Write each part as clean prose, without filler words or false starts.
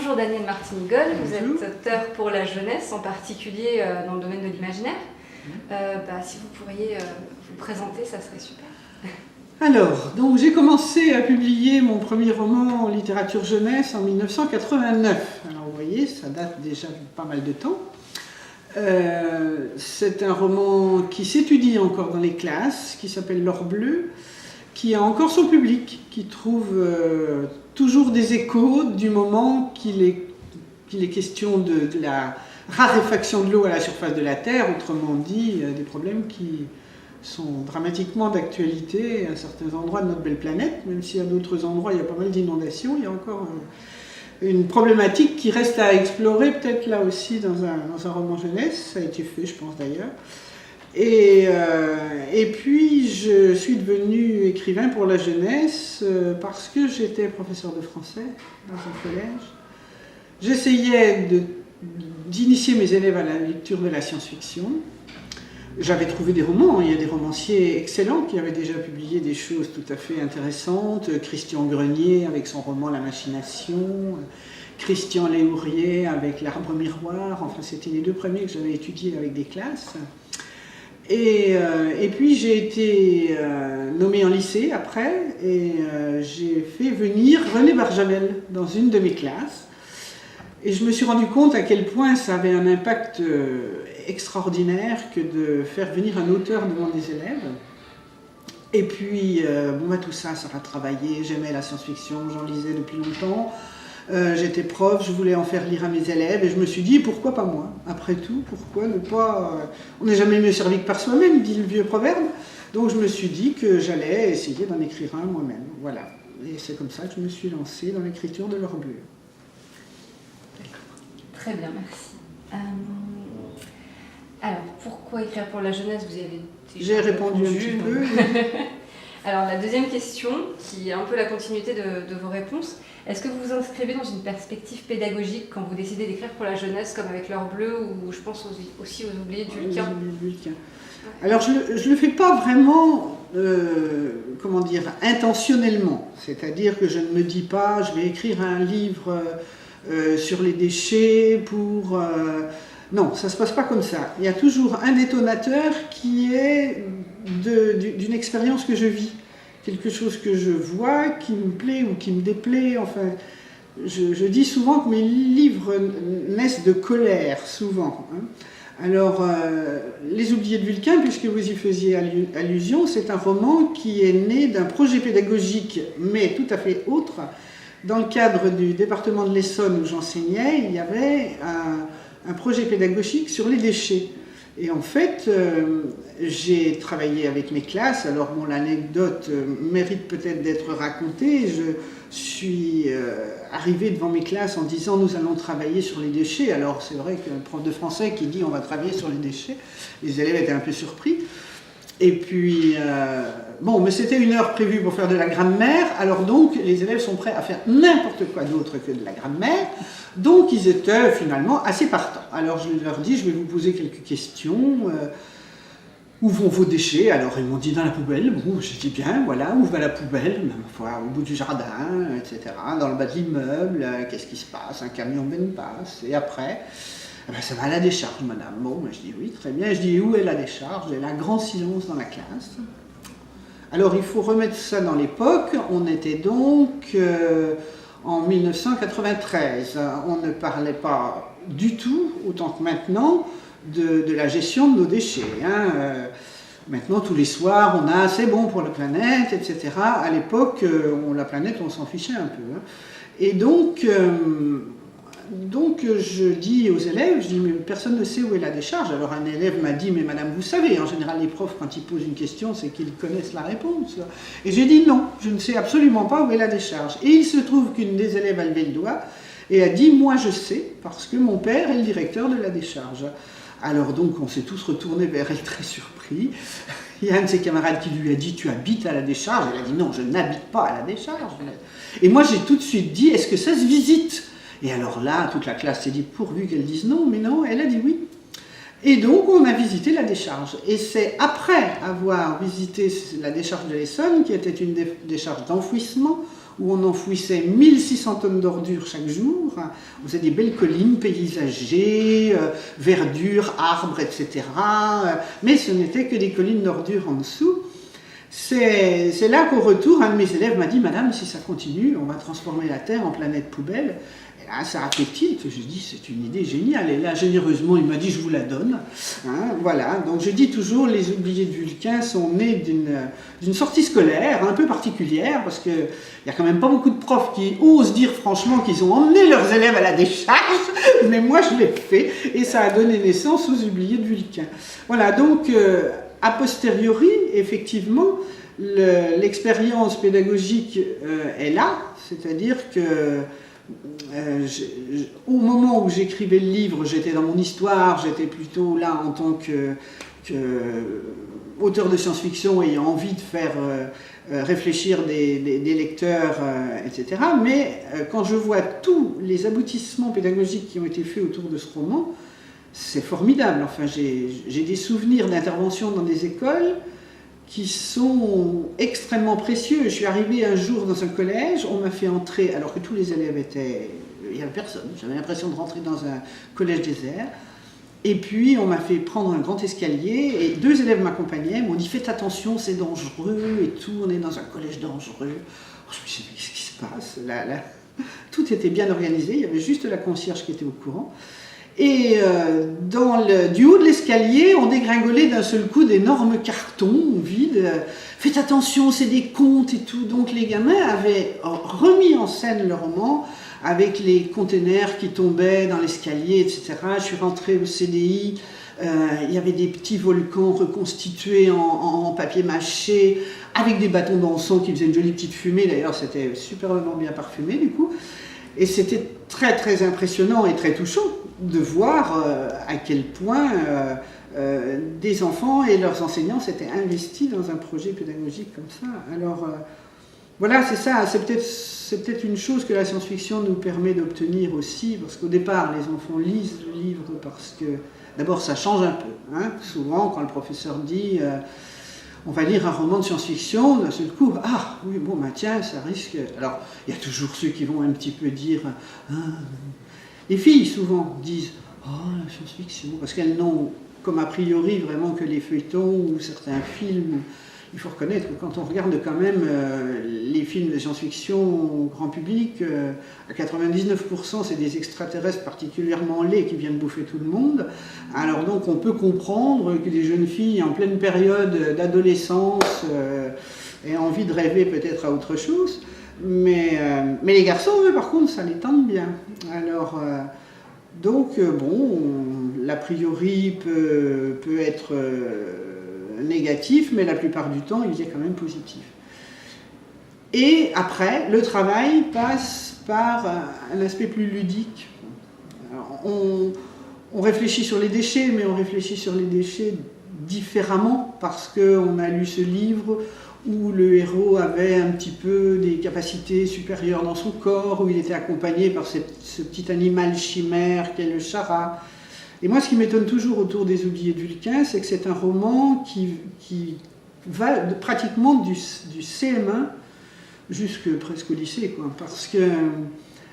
bonjour Daniel Martinigol, vous êtes Bonjour. auteur pour la jeunesse, en particulier dans le domaine de l'imaginaire. Si vous pourriez vous présenter, ça serait super. Alors, donc j'ai commencé à publier mon premier roman en littérature jeunesse en 1989. Alors vous voyez, ça date déjà de pas mal de temps. C'est un roman qui s'étudie encore dans les classes, qui s'appelle L'Or Bleu, qui a encore son public, qui trouve toujours des échos du moment qu'il est question de la raréfaction de l'eau à la surface de la Terre, autrement dit, des problèmes qui sont dramatiquement d'actualité à certains endroits de notre belle planète, même si à d'autres endroits il y a pas mal d'inondations, il y a encore une problématique qui reste à explorer, peut-être là aussi dans un roman jeunesse, ça a été fait je pense d'ailleurs. Et puis je suis devenu écrivain pour la jeunesse parce que j'étais professeur de français dans un collège. J'essayais d'initier mes élèves à la lecture de la science-fiction. J'avais trouvé des romans, il y a des romanciers excellents qui avaient déjà publié des choses tout à fait intéressantes. Christian Grenier avec son roman La Machination, Christian Léourier avec L'Arbre Miroir, enfin c'était les deux premiers que j'avais étudiés avec des classes. Et puis j'ai été nommée en lycée après et j'ai fait venir René Barjavel dans une de mes classes. Et je me suis rendu compte à quel point ça avait un impact extraordinaire que de faire venir un auteur devant des élèves. Et puis, tout ça a travaillé, j'aimais la science-fiction, j'en lisais depuis longtemps. J'étais prof, je voulais en faire lire à mes élèves et je me suis dit, pourquoi pas moi? Après tout, pourquoi ne pas... on n'est jamais mieux servi que par soi-même, dit le vieux proverbe. Donc je me suis dit que j'allais essayer d'en écrire un moi-même. Voilà. Et c'est comme ça que je me suis lancée dans l'écriture de L'Or Bleu. Très bien, merci. Alors, pourquoi écrire pour la jeunesse? Vous y avez J'ai répondu un petit peu. Alors, la deuxième question, qui est un peu la continuité de vos réponses, est-ce que vous vous inscrivez dans une perspective pédagogique quand vous décidez d'écrire pour la jeunesse, comme avec L'Or Bleu, ou je pense aussi aux oubliés de Vulcain? Alors, je ne le fais pas vraiment, intentionnellement. C'est-à-dire que je ne me dis pas, je vais écrire un livre sur les déchets pour... Non, ça ne se passe pas comme ça. Il y a toujours un détonateur qui est d'une expérience que je vis. Quelque chose que je vois, qui me plaît ou qui me déplaît. Enfin, je dis souvent que mes livres naissent de colère, souvent. Alors, Les Oubliés de Vulcain, puisque vous y faisiez allusion, c'est un roman qui est né d'un projet pédagogique, mais tout à fait autre. Dans le cadre du département de l'Essonne où j'enseignais, il y avait un projet pédagogique sur les déchets. Et en fait, j'ai travaillé avec mes classes. Alors bon, l'anecdote mérite peut-être d'être racontée. Je suis arrivée devant mes classes en disant « nous allons travailler sur les déchets ». Alors c'est vrai qu'un prof de français qui dit « on va travailler sur les déchets », les élèves étaient un peu surpris. Et puis, mais c'était une heure prévue pour faire de la grammaire, alors donc les élèves sont prêts à faire n'importe quoi d'autre que de la grammaire, donc ils étaient finalement assez partants. Alors je leur dis, je vais vous poser quelques questions, où vont vos déchets? Alors ils m'ont dit dans la poubelle, bon j'ai dit bien, voilà, où va la poubelle? Au bout du jardin, etc., dans le bas de l'immeuble, qu'est-ce qui se passe? Un camion passe, et après... ça va à la décharge, madame. Bon, je dis oui, très bien. Je dis où est la décharge? Il y a un grand silence dans la classe. Alors, il faut remettre ça dans l'époque. On était donc en 1993. On ne parlait pas du tout, autant que maintenant, de la gestion de nos déchets. Maintenant, tous les soirs, on a c'est bon pour la planète, etc. À l'époque, la planète, on s'en fichait un peu. Et donc je dis aux élèves, mais personne ne sait où est la décharge. Alors un élève m'a dit, mais madame, vous savez, en général les profs quand ils posent une question, c'est qu'ils connaissent la réponse. Et j'ai dit non, je ne sais absolument pas où est la décharge. Et il se trouve qu'une des élèves a levé le doigt et a dit, moi je sais, parce que mon père est le directeur de la décharge. Alors donc on s'est tous retournés vers elle très surpris. Il y a un de ses camarades qui lui a dit, tu habites à la décharge? Elle a dit, non, je n'habite pas à la décharge. Et moi j'ai tout de suite dit, est-ce que ça se visite? Et alors là, toute la classe s'est dit, pourvu qu'elle dise non, mais non, elle a dit oui. Et donc, on a visité la décharge. Et c'est après avoir visité la décharge de l'Essonne, qui était une décharge d'enfouissement, où on enfouissait 1600 tonnes d'ordures chaque jour. On faisait des belles collines paysagées, verdure, arbres, etc. Mais ce n'était que des collines d'ordures en dessous. C'est là qu'au retour, un de mes élèves m'a dit « Madame, si ça continue, on va transformer la Terre en planète poubelle ». Et là, ça a fait tilt. Je dis « C'est une idée géniale ». Et là, généreusement, il m'a dit « Je vous la donne ». Voilà, donc je dis toujours, les oubliés de Vulcain sont nés d'une sortie scolaire un peu particulière, parce qu'il n'y a quand même pas beaucoup de profs qui osent dire franchement qu'ils ont emmené leurs élèves à la décharge, mais moi je l'ai fait, et ça a donné naissance aux oubliés de Vulcain. Voilà, donc a posteriori, effectivement, l'expérience pédagogique est là, c'est-à-dire que au moment où j'écrivais le livre, j'étais dans mon histoire, j'étais plutôt là en tant qu'auteur de science-fiction ayant envie de faire réfléchir des lecteurs, etc. Mais quand je vois tous les aboutissements pédagogiques qui ont été faits autour de ce roman, c'est formidable. Enfin, j'ai des souvenirs d'intervention dans des écoles qui sont extrêmement précieux. Je suis arrivée un jour dans un collège, on m'a fait entrer, alors que tous les élèves étaient... Il n'y avait personne, j'avais l'impression de rentrer dans un collège désert. Et puis on m'a fait prendre un grand escalier, et 2 élèves m'accompagnaient, m'ont dit « Faites attention, c'est dangereux et tout, on est dans un collège dangereux. » Je me suis dit « Qu'est-ce qui se passe ?» Tout était bien organisé, il y avait juste la concierge qui était au courant. Et du haut de l'escalier, on dégringolait d'un seul coup d'énormes cartons vides. Faites attention, c'est des contes et tout. Donc les gamins avaient remis en scène le roman avec les containers qui tombaient dans l'escalier, etc. Je suis rentrée au CDI, il y avait des petits volcans reconstitués en papier mâché, avec des bâtons d'encens qui faisaient une jolie petite fumée. D'ailleurs, c'était superbement bien parfumé du coup. Et c'était très très impressionnant et très touchant de voir à quel point des enfants et leurs enseignants s'étaient investis dans un projet pédagogique comme ça. Alors voilà, c'est ça, c'est peut-être une chose que la science-fiction nous permet d'obtenir aussi, parce qu'au départ, les enfants lisent le livre parce que, d'abord, ça change un peu. Hein. Souvent, quand le professeur dit on va lire un roman de science-fiction, d'un seul coup, ah oui, bon, bah tiens, ça risque... Alors, il y a toujours ceux qui vont un petit peu dire... Ah, les filles, souvent, disent « Oh, la science-fiction », parce qu'elles n'ont comme a priori vraiment que les feuilletons ou certains films. Il faut reconnaître que quand on regarde quand même les films de science-fiction au grand public, à 99% c'est des extraterrestres particulièrement laids qui viennent bouffer tout le monde. Alors donc on peut comprendre que des jeunes filles en pleine période d'adolescence aient envie de rêver peut-être à autre chose. Mais les garçons, eux, par contre, ça les tente bien. Alors, bon, l'a priori peut être négatif, mais la plupart du temps, il est quand même positif. Et après, le travail passe par un aspect plus ludique. Alors, on réfléchit sur les déchets, mais on réfléchit sur les déchets différemment, parce qu'on a lu ce livre où le héros avait un petit peu des capacités supérieures dans son corps, où il était accompagné par ce petit animal chimère qu'est le Chara. Et moi, ce qui m'étonne toujours autour des Oubliés de Vulcain, c'est que c'est un roman qui va pratiquement du CM1 jusque presque au lycée, quoi. Parce que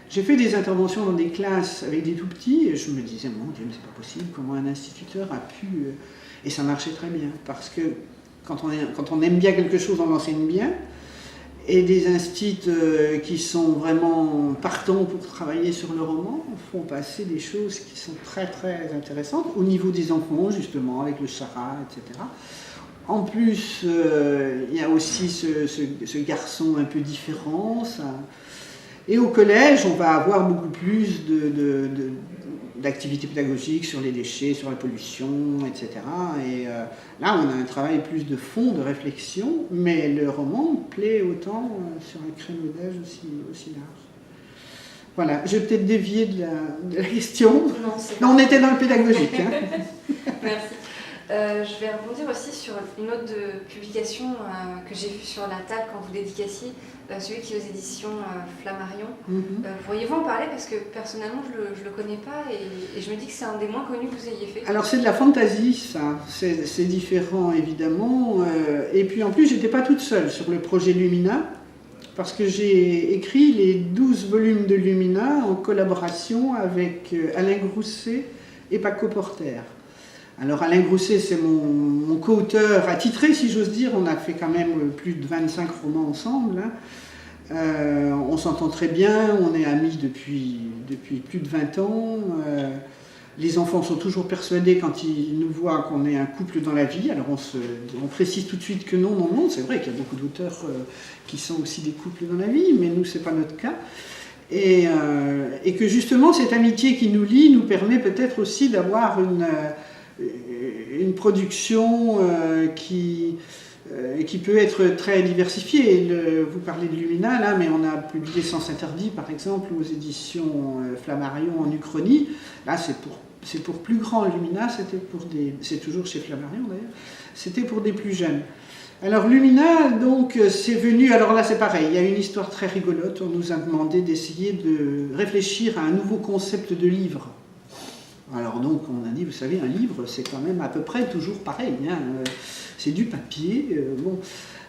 j'ai fait des interventions dans des classes avec des tout-petits, et je me disais, mon Dieu, mais c'est pas possible, comment un instituteur a pu... Et ça marchait très bien, parce que quand on aime bien quelque chose, on l'enseigne bien. Et des instituts qui sont vraiment partants pour travailler sur le roman font passer des choses qui sont très très intéressantes au niveau des enfants, justement, avec le Chara, etc. En plus, il y a aussi ce garçon un peu différent. Et au collège, on va avoir beaucoup plus d'activités pédagogiques sur les déchets, sur la pollution, etc. Et là, on a un travail plus de fond, de réflexion, mais le roman plaît autant sur un créneau d'âge aussi large. Voilà, je vais peut-être dévier de la question. Non, on était dans le pédagogique. Hein. Merci. Je vais rebondir aussi sur une autre publication que j'ai vue sur la table quand vous dédicaciez, celui qui est aux éditions Flammarion. Pourriez-vous en parler, parce que personnellement je le connais pas et je me dis que c'est un des moins connus que vous ayez fait. Alors c'est de la fantaisie, ça, c'est différent évidemment. Et puis en plus j'étais pas toute seule sur le projet Lumina, parce que j'ai écrit les 12 volumes de Lumina en collaboration avec Alain Grousset et Paco Porter. Alors Alain Grousset, c'est mon co-auteur attitré, si j'ose dire. On a fait quand même plus de 25 romans ensemble. On s'entend très bien, on est amis depuis plus de 20 ans. Les enfants sont toujours persuadés quand ils nous voient qu'on est un couple dans la vie. Alors on précise tout de suite que non. C'est vrai qu'il y a beaucoup d'auteurs qui sont aussi des couples dans la vie, mais nous, c'est pas notre cas. Et que justement, cette amitié qui nous lie nous permet peut-être aussi d'avoir une production qui peut être très diversifiée. Vous parlez de Lumina, là, mais on a publié Sens Interdit, par exemple, aux éditions Flammarion en Uchronie. Là, c'est pour plus grand. Lumina, c'est toujours chez Flammarion, d'ailleurs. C'était pour des plus jeunes. Alors Lumina, donc, c'est venu... Alors là, c'est pareil, il y a une histoire très rigolote. On nous a demandé d'essayer de réfléchir à un nouveau concept de livre. Alors donc, on a dit, vous savez, un livre, c'est quand même à peu près toujours pareil. Hein, c'est du papier. Bon.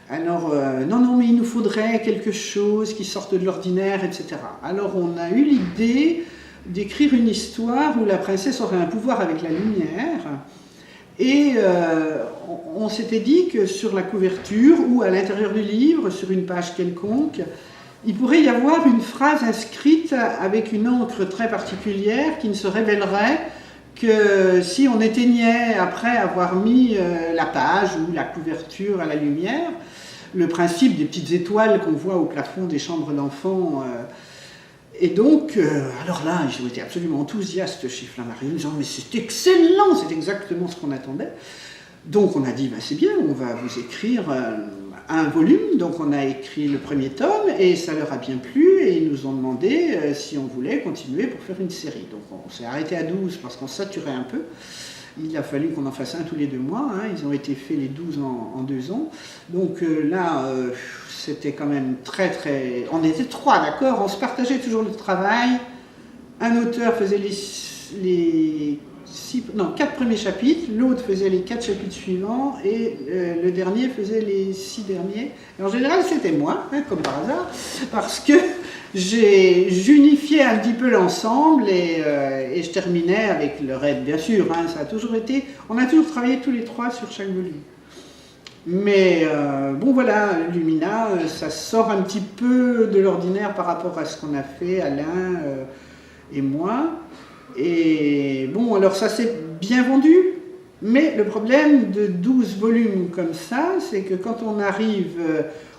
Alors, non, mais il nous faudrait quelque chose qui sorte de l'ordinaire, etc. Alors, on a eu l'idée d'écrire une histoire où la princesse aurait un pouvoir avec la lumière. Et on s'était dit que sur la couverture ou à l'intérieur du livre, sur une page quelconque, il pourrait y avoir une phrase inscrite avec une encre très particulière qui ne se révélerait que si on éteignait après avoir mis la page ou la couverture à la lumière. Le principe des petites étoiles qu'on voit au plafond des chambres d'enfants. Et donc, alors là, j'ai été absolument enthousiaste chez Flammarion, en disant « mais c'est excellent, c'est exactement ce qu'on attendait ». Donc on a dit, c'est bien, on va vous écrire un volume. Donc on a écrit le premier tome et ça leur a bien plu et ils nous ont demandé si on voulait continuer pour faire une série. Donc on s'est arrêté à 12 parce qu'on saturait un peu. Il a fallu qu'on en fasse un tous les 2 mois. Hein. Ils ont été faits les 12 en 2 ans. Donc là, c'était quand même très... On était 3, d'accord. On se partageait toujours le travail. Un auteur faisait les 4 premiers chapitres, l'autre faisait les 4 chapitres suivants et le dernier faisait les 6 derniers. Et en général, c'était moi, hein, comme par hasard, parce que j'unifiais un petit peu l'ensemble et je terminais avec le raid, bien sûr. Hein, ça a toujours été, on a toujours travaillé tous les 3 sur chaque volume. Mais bon voilà, Lumina, ça sort un petit peu de l'ordinaire par rapport à ce qu'on a fait, Alain et moi. Et bon, alors ça s'est bien vendu, mais le problème de 12 volumes comme ça, c'est que quand on arrive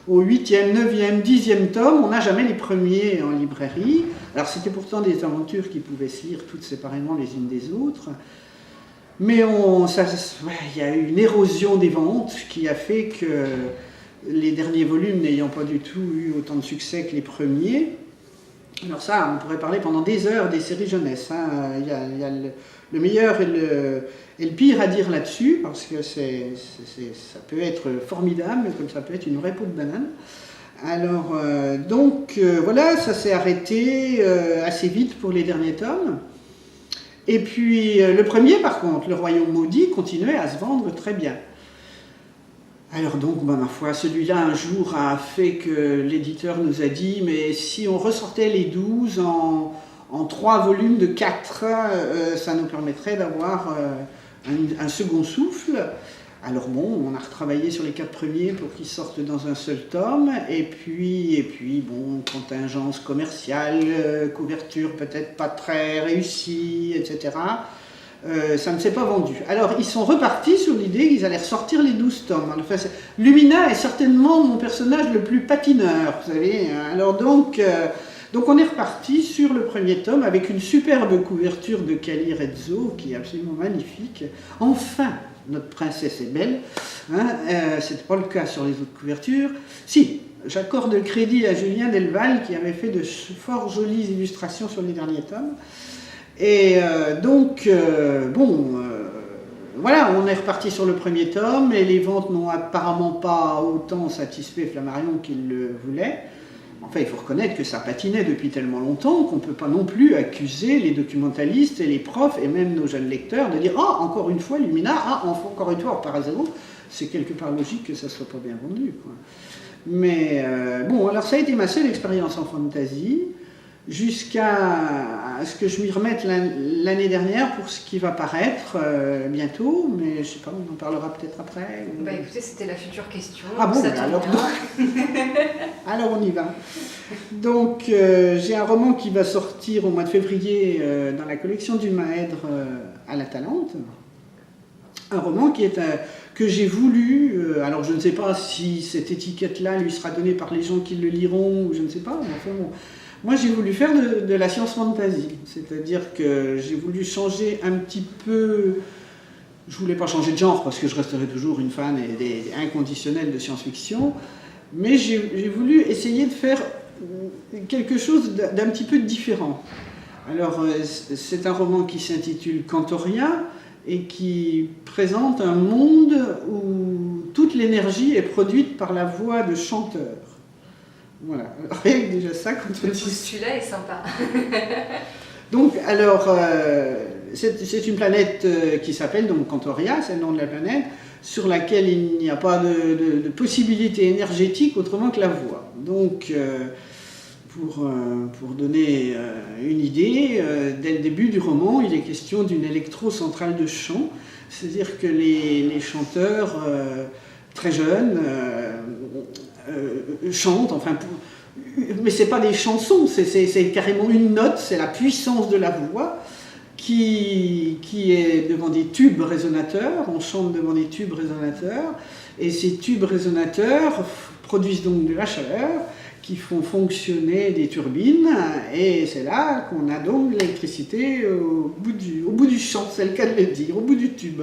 au 8e, 9e, 10e tome, on n'a jamais les premiers en librairie. Alors c'était pourtant des aventures qui pouvaient se lire toutes séparément les unes des autres. Mais il y a eu une érosion des ventes qui a fait que les derniers volumes n'ayant pas du tout eu autant de succès que les premiers. Alors ça, on pourrait parler pendant des heures des séries jeunesse. Hein. Il y a le meilleur et le pire à dire là-dessus, parce que ça peut être formidable, comme ça peut être une vraie peau de banane. Alors, voilà, ça s'est arrêté assez vite pour les derniers tomes. Et puis, le premier, par contre, Le Royaume Maudit, continuait à se vendre très bien. Alors donc, ma foi, celui-là, un jour, a fait que l'éditeur nous a dit « mais si on ressortait les 12 en 3 volumes de 4, ça nous permettrait d'avoir un second souffle ». Alors bon, on a retravaillé sur les 4 premiers pour qu'ils sortent dans un seul tome, et puis bon, contingence commerciale, couverture peut-être pas très réussie, etc. Ça ne s'est pas vendu. Alors, ils sont repartis sur l'idée qu'ils allaient ressortir les 12 tomes. Enfin, Lumina est certainement mon personnage le plus patineur, vous savez. Alors donc on est reparti sur le premier tome avec une superbe couverture de Cali Rezzo qui est absolument magnifique. Enfin, notre princesse est belle. Hein, c'était pas le cas sur les autres couvertures. Si, j'accorde le crédit à Julien Delval qui avait fait de fort jolies illustrations sur les derniers tomes. Et voilà, on est reparti sur le premier tome et les ventes n'ont apparemment pas autant satisfait Flammarion qu'il le voulait. Enfin, il faut reconnaître que ça patinait depuis tellement longtemps qu'on ne peut pas non plus accuser les documentalistes et les profs et même nos jeunes lecteurs de dire « Ah, encore une fois, Lumina, encore une fois, on repart à zéro ». C'est quelque part logique que ça ne soit pas bien vendu, quoi. Mais bon, alors ça a été ma seule expérience en fantasy, jusqu'à ce que je m'y remette l'année dernière pour ce qui va paraître bientôt, mais je ne sais pas, on en parlera peut-être après. Ou... Bah écoutez, c'était la future question. Ah bon, ça alors, alors on y va. Donc j'ai un roman qui va sortir au mois de février dans la collection du Maèdre à la Talente. Un roman qui est que j'ai voulu, alors je ne sais pas si cette étiquette-là lui sera donnée par les gens qui le liront, ou je ne sais pas, mais enfin bon. Moi j'ai voulu faire de la science fantasy, c'est-à-dire que j'ai voulu changer un petit peu, je voulais pas changer de genre parce que je resterai toujours une fan inconditionnelle de science-fiction, mais j'ai voulu essayer de faire quelque chose d'un petit peu différent. Alors c'est un roman qui s'intitule Cantoria, et qui présente un monde où toute l'énergie est produite par la voix de chanteurs. Voilà, rien que déjà ça, quand on le dit... postulat est sympa. Donc, alors, c'est une planète qui s'appelle donc Cantoria, c'est le nom de la planète, sur laquelle il n'y a pas de possibilité énergétique autrement que la voix. Donc, pour donner une idée, dès le début du roman, il est question d'une électrocentrale de chant, c'est-à-dire que les chanteurs très jeunes chantent, enfin, mais c'est pas des chansons, c'est carrément une note, c'est la puissance de la voix qui est devant des tubes résonateurs, on chante devant des tubes résonateurs, et ces tubes résonateurs produisent donc de la chaleur, qui font fonctionner des turbines, et c'est là qu'on a donc l'électricité au bout du champ, c'est le cas de le dire, au bout du tube.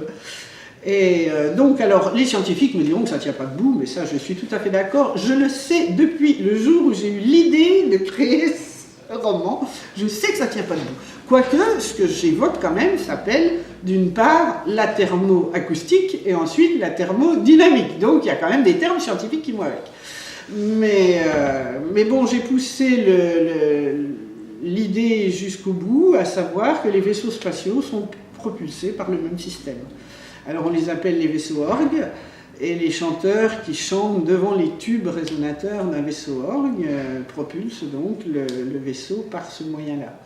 Et donc, alors, les scientifiques me diront que ça ne tient pas debout, mais ça, je suis tout à fait d'accord. Je le sais depuis le jour où j'ai eu l'idée de créer ce roman, je sais que ça ne tient pas debout. Quoique, ce que j'évoque quand même s'appelle, d'une part, la thermoacoustique, et ensuite la thermodynamique. Donc, il y a quand même des termes scientifiques qui vont avec. Mais bon, j'ai poussé l'idée jusqu'au bout, à savoir que les vaisseaux spatiaux sont propulsés par le même système. Alors on les appelle les vaisseaux orgues, et les chanteurs qui chantent devant les tubes résonateurs d'un vaisseau orgue propulsent donc le vaisseau par ce moyen-là.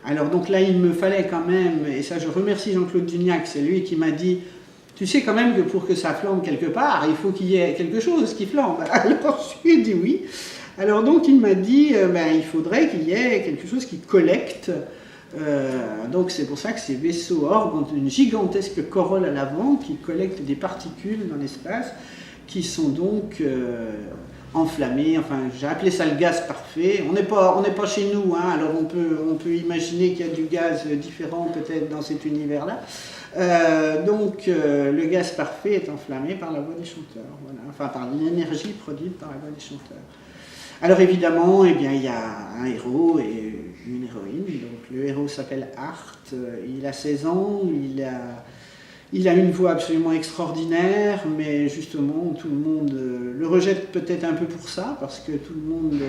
Alors donc là, il me fallait quand même, et ça je remercie Jean-Claude Dugnac, c'est lui qui m'a dit: tu sais quand même que pour que ça flambe quelque part, il faut qu'il y ait quelque chose qui flambe. Alors je lui ai dit oui. Alors donc il m'a dit, il faudrait qu'il y ait quelque chose qui collecte. Donc c'est pour ça que ces vaisseaux orgues ont une gigantesque corolle à l'avant qui collecte des particules dans l'espace qui sont donc enflammées. Enfin, j'ai appelé ça le gaz parfait. On n'est pas chez nous, hein, alors on peut imaginer qu'il y a du gaz différent peut-être dans cet univers-là. Donc le gaz parfait est enflammé par la voix des chanteurs, voilà. Enfin par l'énergie produite par la voix des chanteurs. Alors évidemment, eh bien, il y a un héros et une héroïne. Donc le héros s'appelle Art, il a 16 ans, il a une voix absolument extraordinaire, mais justement tout le monde le rejette peut-être un peu pour ça, parce que tout le monde,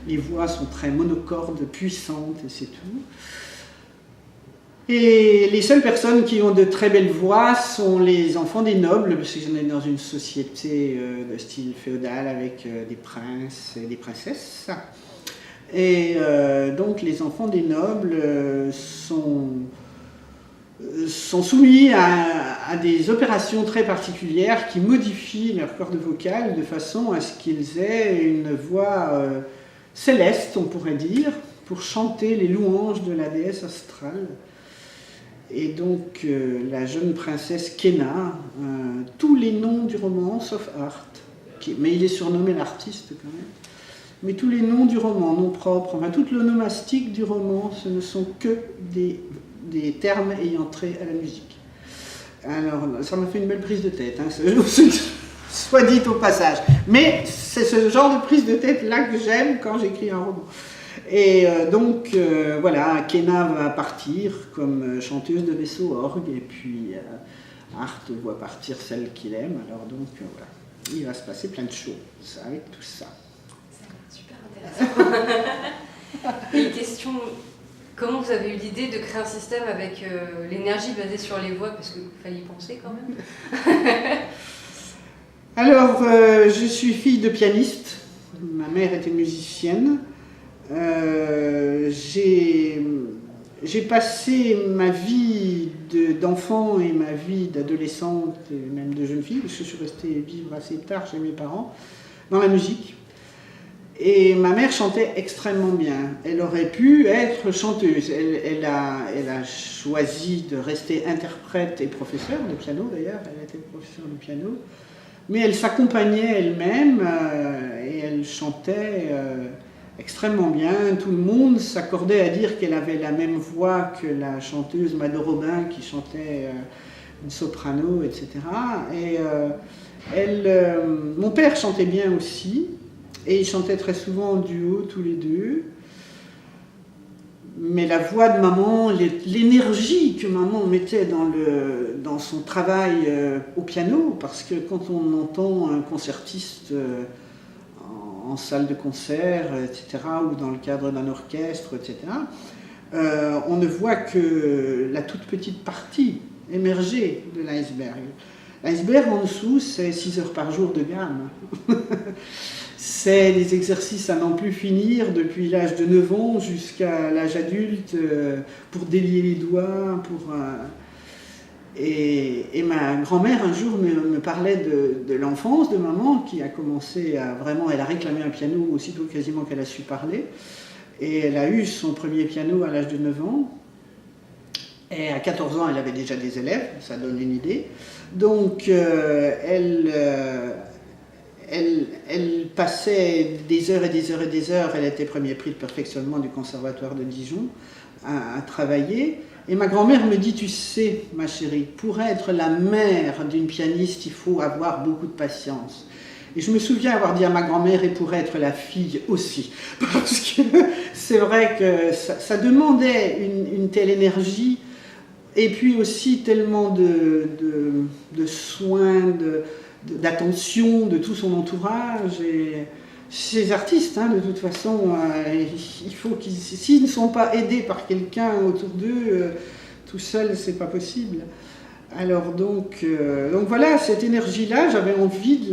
les voix sont très monocordes, puissantes, et c'est tout. Et les seules personnes qui ont de très belles voix sont les enfants des nobles, parce qu'on est dans une société de style féodal avec des princes et des princesses. Et donc les enfants des nobles sont soumis à des opérations très particulières qui modifient leur corde vocale de façon à ce qu'ils aient une voix céleste, on pourrait dire, pour chanter les louanges de la déesse astrale. Et donc la jeune princesse Kena, tous les noms du roman sauf Art, mais il est surnommé l'artiste quand même, mais tous les noms du roman, noms propres, enfin toute l'onomastique du roman, ce ne sont que des termes ayant trait à la musique. Alors ça m'a fait une belle prise de tête, hein, soit dit au passage, mais c'est ce genre de prise de tête là que j'aime quand j'écris un roman. Et donc voilà, Kena va partir comme chanteuse de vaisseau orgue, et puis Art voit partir celle qu'il aime, alors donc voilà, il va se passer plein de choses avec tout ça. C'est super intéressant. Et une question, comment vous avez eu l'idée de créer un système avec l'énergie basée sur les voix, parce qu'il fallait y penser quand même? Alors, je suis fille de pianiste. Ma mère était musicienne. J'ai passé ma vie d'enfant et ma vie d'adolescente et même de jeune fille, parce que je suis restée vivre assez tard chez mes parents, dans la musique. Et ma mère chantait extrêmement bien. Elle aurait pu être chanteuse. Elle a choisi de rester interprète et professeure de piano d'ailleurs. Elle était professeure de piano. Mais elle s'accompagnait elle-même et elle chantait extrêmement bien. Tout le monde s'accordait à dire qu'elle avait la même voix que la chanteuse Mado Robin qui chantait une soprano, etc. Et mon père chantait bien aussi. Et ils chantaient très souvent en duo, tous les deux. Mais la voix de maman, l'énergie que maman mettait dans son travail au piano, parce que quand on entend un concertiste en salle de concert, etc., ou dans le cadre d'un orchestre, etc., on ne voit que la toute petite partie émergée de l'iceberg. L'iceberg en dessous, c'est 6 heures par jour de gamme. C'est des exercices à n'en plus finir depuis l'âge de 9 ans jusqu'à l'âge adulte pour délier les doigts. Et ma grand-mère un jour me parlait de l'enfance de maman qui a commencé à vraiment... Elle a réclamé un piano aussitôt quasiment qu'elle a su parler. Et elle a eu son premier piano à l'âge de 9 ans. Et à 14 ans, elle avait déjà des élèves, ça donne une idée. Donc elle passait des heures et des heures et des heures, elle était premier prix de perfectionnement du conservatoire de Dijon, à travailler. Et ma grand-mère me dit, tu sais, ma chérie, pour être la mère d'une pianiste, il faut avoir beaucoup de patience. Et je me souviens avoir dit à ma grand-mère, et pour être la fille aussi, parce que c'est vrai que ça demandait une telle énergie, et puis aussi tellement de soins, d'attention de tout son entourage. Et ces artistes, de toute façon, il faut s'ils ne sont pas aidés par quelqu'un autour d'eux, tout seul, c'est pas possible. Alors donc voilà, cette énergie-là, j'avais envie de